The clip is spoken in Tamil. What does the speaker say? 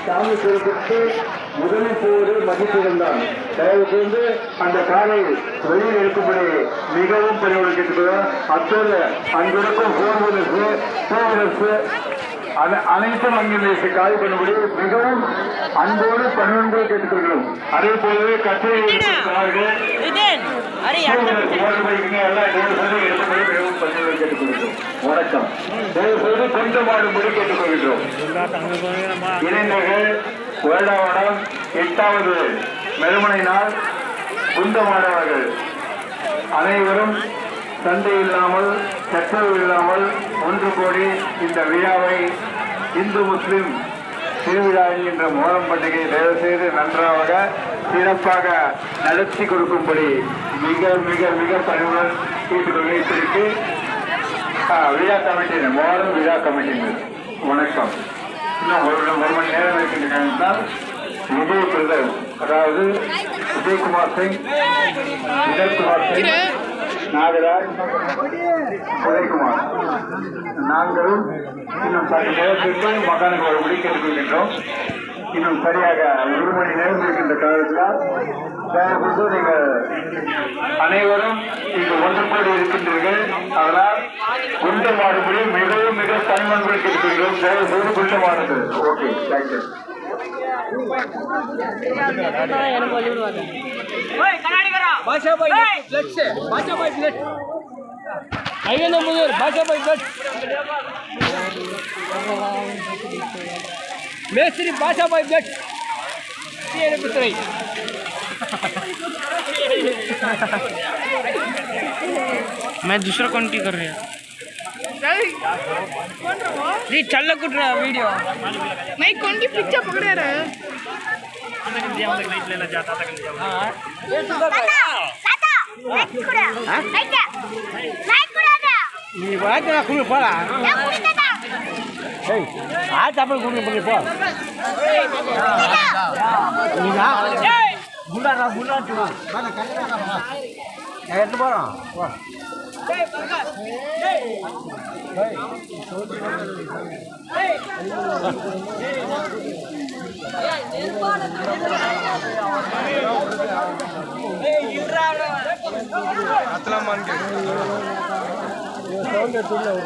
சாமி குறிப்பிட்டு முதலில் போவது மகிழ்ச்சிகள்தான். தயவு செய்து அந்த காலை வெளியில் இருக்கும்படி மிகவும் பணியோடு கேட்டுக்கிறோம். அத்தோடு அங்கிருக்கும் ஃபோர் வீலர்ஸ், டூ வீலர்ஸ் அனைத்தும் அங்கே காய் பண்ணும்படி மிகவும் அன்போடு பணிவன்போடு கேட்டுக்கொள்கிறோம். அதே போலவே கற்றை வணக்கம். தயவுசெய்து கொஞ்சம் ஆடும்படி கேட்டுக்கொள்கிறோம். இளைஞர்கள் வருடாவடம் 8வது மெருமனை நாள் குந்தமானவர்கள் அனைவரும் சண்டை இல்லாமல் சச்சரவு இல்லாமல் ஒன்று கூடி இந்த விழாவை இந்து முஸ்லிம் திருவிழா என்கின்ற மோரம் பண்டிகை தயவு செய்து நன்றாக சிறப்பாக நடத்தி கொடுக்கும்படி மிக மிக மிக பணிவுடன் கேட்டுக்கொள்வதற்கு விழா கமிட்டியினர் மோரம் விழா கமிட்டியினர் வணக்கம். இன்னும் ஒரு மணி நேரம் இருக்கின்றன. விஜய் பிரதர், அதாவது விஜயகுமார் சிங், விஜயகுமார் சிங், நாகராஜ், உதயகுமார் நாங்களும் இன்னும் சற்று நேரத்திற்கு மகானுக்கு வரும்படி கேட்டுக்கொள்கின்றோம். இன்னும் சரியாக 1 மணி நேரம் இருக்கின்ற காலத்தில் நீங்கள் அனைவரும் இங்கு ஒன்று கூடி இருக்கின்றீர்கள். அதனால் குண்டமாடுபடி மிகவும் மிக தன்மன்படி கேட்டுக்கொள்கிறோம். தயவு செய்து குண்டமானது. Okay, thank you. मेस्त्री बादशाह भाई ब्लड मैं दूसरा कौंटी कर रहा जी चल कुट रहा वीडियो नहीं कौन की पिक्चर पकड़े रहे नहीं लेना चाहता था நீ வாடா குளு போடா ஏய் ஆ சாப்பிட குளு பண்ணி போ நீடா குண்டாடா குண்டாட்டு வா வாடா கட்டடா வா எடுத்து போறோம் வா டேய் பங்க டேய் டேய் ஏய் ஏய் இல்றா அத்தலாம் மான்கே ये सौंदर्य तुम लोग